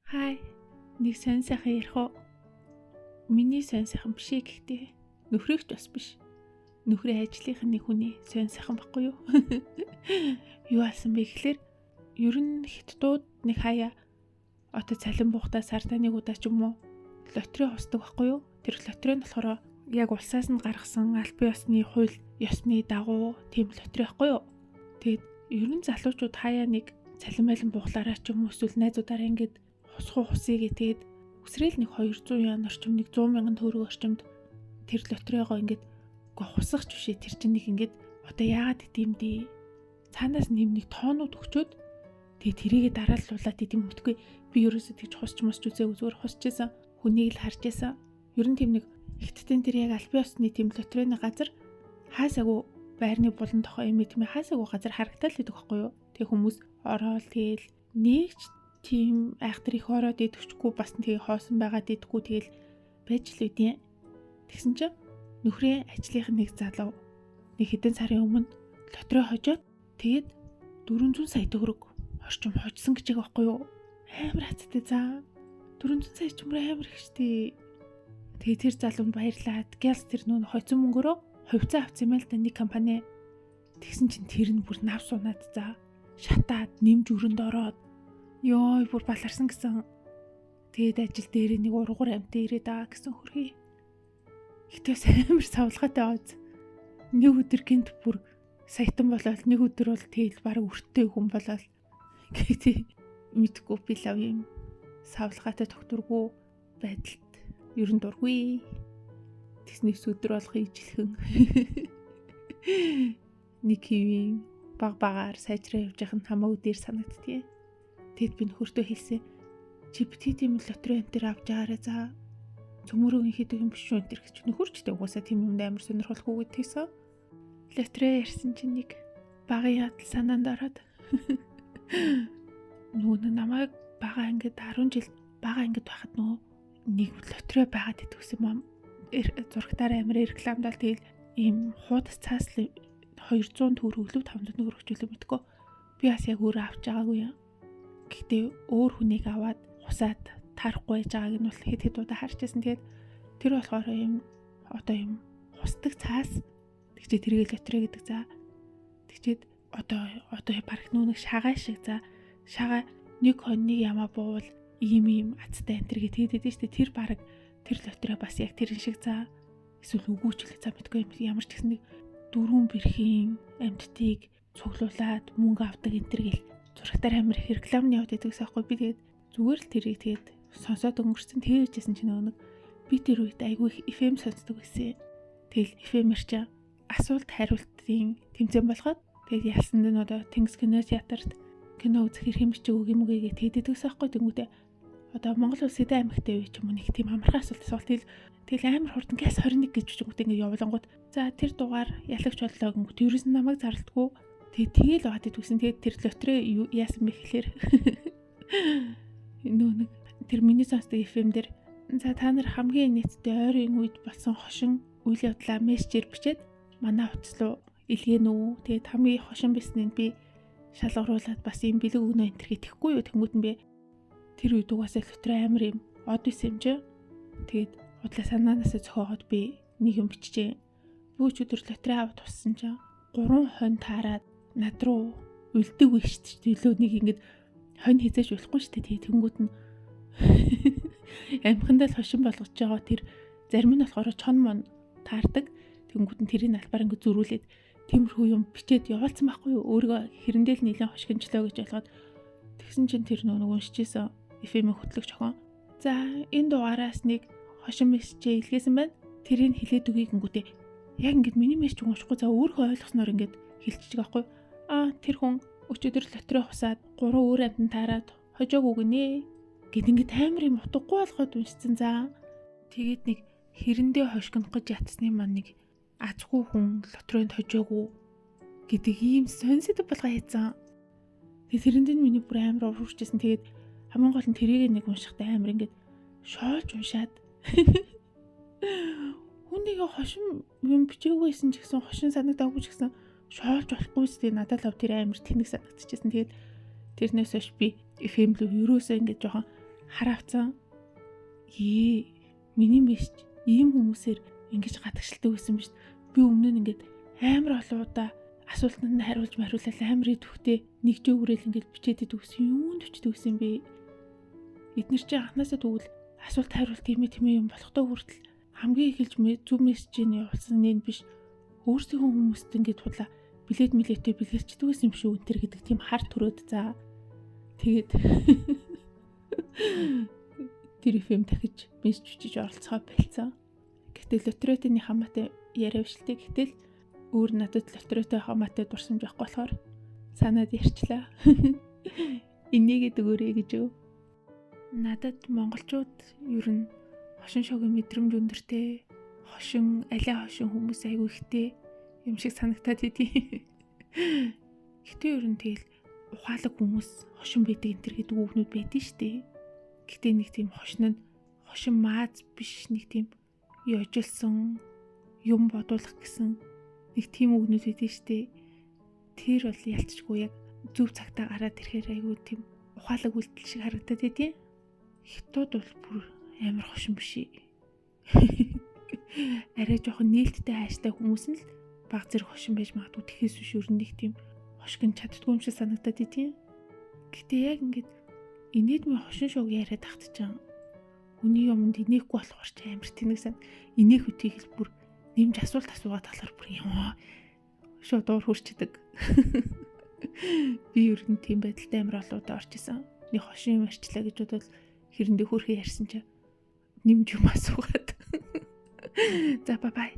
Хай. Нэг сонь сайхан ярих уу? Миний сонь сайхан биш ээ гэхдээ нөхрийгч бас биш. Нөхрийн ажлынх нь нэг хүний сонь сайхан баггүй юу? Юу асан бэ гэхээр ер нь хятадууд нэг хаяа одоо цалин буухтаа сартаа нэг удаа ч юм уу лотери хусдаг баггүй юу? Тэр лотери нь болохоор яг улсаас нь гаргасан албан ёсны хууль ёсны дагуу тийм лотери баггүй юу? Тэгээд ер нь залуучууд хаяа нэг цалин байлан буухлаараа ч юм уу эсвэл найзуудаараа ингээд хусгыг тэгээд өсрөөл нэг 200 ян орчим нэг 100 мянган төгрөг орчимд тэр лотерейгоо ингээд хусгах жишээ тэр чинь нэг ингээд одоо яагаад гэдэм дээ цаанаас нэг тоонууд өгчөөд тэгээд тэрийгэ дарааллуулаад идэм мэдгүй би ерөөсөө тэгж хусч үзээгүй зүгээр хусчихсан хүнийг л харж байсан ер нь тийм нэг хиттэн тэр яг албан ёсны тийм лотерейны газар хаасаагүй байрны булан тохоо юм тийм хаасаагүй газар харагдтал гэдэг байхгүй юу тэг хүмүүс ороод тэгэл нэгч тийм айхтар их ороод идэвчгүй бас тэгээ хоосон байгаад идэхгүй тэгэл байж л үдээ. Тэгсэн чинь нөхрийн ажлынх нэг залуу нэг хэдэн сарын өмнө лотерей хожоод тэгээд 400 сая төгрөг орчим хожсон гэж байгаа байхгүй юу? Амар хацтай заа. 400 сая ч мөр амар их штий. Тэгээд тэр залуунд баярлаад гялс тэр нүүн хоцсон мөнгөөрөө хувьцаа авсан юм л да нэг компани. Тэгсэн чинь тэр нь бүр нав сунаад заа. Шатаад нэмж өрөнд ороод ёо бүр баларсан гэсэн. Тэгээд ажил дээр нэг ургуур амтаа ирээд байгаа гэсэн хөрхий. Гэтээс амар савлгаатай оз. Нэг өдөр гинт бүр саятан болоод нэг өдөр бол тэгэл баг өртөө хүн болоод гэдэг мэдгүй би лав юм. Савлгаатай тогтургүй байдалд ер нь дургүй. Тэснээс өдөр болох ижилхэн. Нэг хэвийн багаар сайжраа явж байхад хамаагүй дээр санагддгийг. Тэгэд би нөхөртөө хэлсэн. Чи бити тийм лотерей энэ төр авч байгаарай за. Цөмөрөө хийдэг юм биш үү энэ төр гэж нөхөрчтэй угаасаа тийм юмд амар сонирхолгүй гэдгийгсэн. Лотерей ярьсан чинь нэг багын ядал санаанд ороод нөгөө намайг бага ингээд 10 жил бага ингээд байхад нөгөө нэг лотерей байгаад идэгсэн мам зурагтаараа амар рекламдал тэгэл ийм хуудас цаас 200 төгрөг өглөө 500 төгрөг хөлөө мэдгүй. Би бас яг өөрөө авч байгаагүй юм. Гэхдээ өөр хүнийг аваад хусаад тарахгүй байж байгааг нь бол хэд удаа харчихсан. Тэгээд тэр болохоор юм одоо юм хусдаг цаас тэгчээ тэргээл лотерей гэдэг за. Тэгчээд одоо парк нүг шагаа шиг за. Шагаа нэг хоног ямаа буувал ийм азтай энэ төр гэдэг шүү дээ. Тэр баг тэр лотерей бас яг тэр шиг за. Эсвэл үгүйчлээ за мэдгүй ямар ч гэсэн нэг дөрвөн бэрхийн амьтдыг цуглуулад мөнгө авдаг энэ төр гэл зурагтаар амар их рекламны яваад идэгс аахгүй би тэгээд зүгээр л тэрийг тэгээд сонсоод өнгөрсөн тэгээжсэн чинь нэг би тэр үед айгүй их FM сонсдог байсан. Тэгэл FM-эр чи асуулт хариултын тэмцээн болгоод тэгээд ялсанд нь одоо Тэнгис кино театрт кино үзэх хэрэг юм чи үг юм гээгээ тэгээд идэгс аахгүй тэнгүүтээ одоо Монгол улс эдэн аймагтай үе ч юм уу нэг тийм амархан асуулт асуулт тэгэл амар хурдан газ 21 гэж үгтэй ингэ явуулангууд за тэр дугаар ялагч боллоо гингүүт ерөөс нь намайг зарлдаггүй тэгэл аваад идвсэн тэгээд тэр лотерей яасан бэ гэхээр нэг тэр миний сонсдог FM дээр за та нар хамгийн нийтдээ ойрын үед болсон хошин үйл явдлаа мессежээр бичээд манай утас руу илгээнэ үү тэгээд хамгийн хошин байсныг би шалгаруулад бас юм бэлэг өгнө энэ төр гэхгүй юу тэнгуут нь би тэр үед угаасаа лотерей амар юм од исэн юм чи тэгээд удлаа санаанаасаа зохиогоод би нэг юм биччихээ бүүч өдөр лотерей аваад туссан чинь 3 хон таарад над руу үлдэг вэ шүү дээ лөө нэг ингэж хонь хизээж болохгүй шүү дээ тэнгуут нь амхандаа л хошин болгож байгаа тэр зарим нь болохоор чон мон таардаг тэнгуут нь тэрийн албаар ингэ зөрүүлээд тиймэрхүү юм бичээд явуулсан байхгүй юу өөрийгөө хэрэндээ л нэлээд хошигнчлоо гэж ойлгоод тэгсэн чинь тэр нөгөө уншижсэн FM-ийн хөтлөгч охин за энэ дугаараас нэг хошин мессежээ илгээсэн байна тэрийг хэлээд өгье гингүүтээ яг ингэ миний мессеж уншихгүй за өөрөө ойлгосноор ингэ хэлчихэж байгаа байхгүй тэр хүн өчигдөр лотерей хусаад 3 өөр амтан таарад хожоог өгнэ гэд ингэ таймер юм утгагүй болгоод уншсан за тэгээд нэг хэрэндээ хошигнох гэж ятсны маань нэг азгүй хүн лотерейд хожоогүй гэдэг ийм сонсод болгоо хийцэн. Тэгээд тэрэнд нь миний бүр амар уурчсэн. Тэгээд хамгийн гол нь тэрийг нэг уншихтай амар ингээд шоолж уншаад хүнийг хошин юм бичээгүйсэн ч гэсэн хошин санагдаагүй ч гэсэн шоолж болохгүй зү надад л тэр амар тэнэг санагдчихсэн. Тэгээд тэрнээс хойш би FM руу ерөөсөө ингээд жоохон хар авцсан. Миний мэш ийм хүмүүсээр ингэж гадагшилдаг байсан биз. Би өмнө нь ингээд амар олон удаа асуултанд хариулж мариулал амар идэвхтэй нэг жөө үрэл ингээд бичээд идэгсэн. Юунд бичдэг гэсэн бэ? Эднэр чинь анхнаасаа тэгвэл асуулт хариулт тиймээ юм болохтой хүртэл хамгийн эхэлж зүв мессежийг явуулсан нь биш. Өөрсдийнхөө хүмүүст ингээд худлаа билеттэй бэлгэлцдэг байсан юм шүү өнтер гэдэг тийм хар төрөөд за. Тэгээд тэр FM дахиж мессеж бичиж оролцохоо байлцсан. Гэтэл лотерейтны хамаатай яриавчлаа. Гэтэл өөр надад лотерейтэй хамаатай дурсамж байхгүй болохоор санаад ярьчлаа. Энийгээ дөгөөрэй гэж юу? Надад монголчууд ер нь хошин шогийн мэдрэмж өндөртэй, алиа хошин хүмүүс айгүй ихтэй юм шиг санагтаад идэв. Гэтэ ер нь тэгэл ухаалаг хүмүүс хошин байдаг энэ төр гэдэг үгнүүд байдэн штэ. Гэтэ нэг тийм хошин мааз биш, нэг тийм ёжилсон юм бодуулах гэсэн нэг тийм үгнүүд байдэн штэ. Тэр бол ялцчгүй яг зөв цагтаа гараад ирэхээр айгүй тийм ухаалаг үйлдэл шиг харагдаад идэв. Хятад бол бүр амар хошин биш. Арай жоохон нээлттэй хайштай хүмүүс нь л баг зэрэг хошин байж магадгүй. Тэхээс биш ер нь нэг тийм хошгин чаддгүй юм шиг санагдаад идэв. Гэтэ яг ингээд инээдмийн хошин шоуг яриад тахтчихсан. Үний юмд инээхгүй болохоор ч амар тэнэг сан. Инээх үтгийг л бүр нэмж асуулт асуугаад талаар бүр яа шууд дуур хурчдаг. Би ер нь тийм байдалтай амар олоодаа орж исэн. Нэг хошин юм арчлаа гэж бодвол хэрэндээ хөрхөө ярьсан чинь нэмж юм асуугаад. За бай.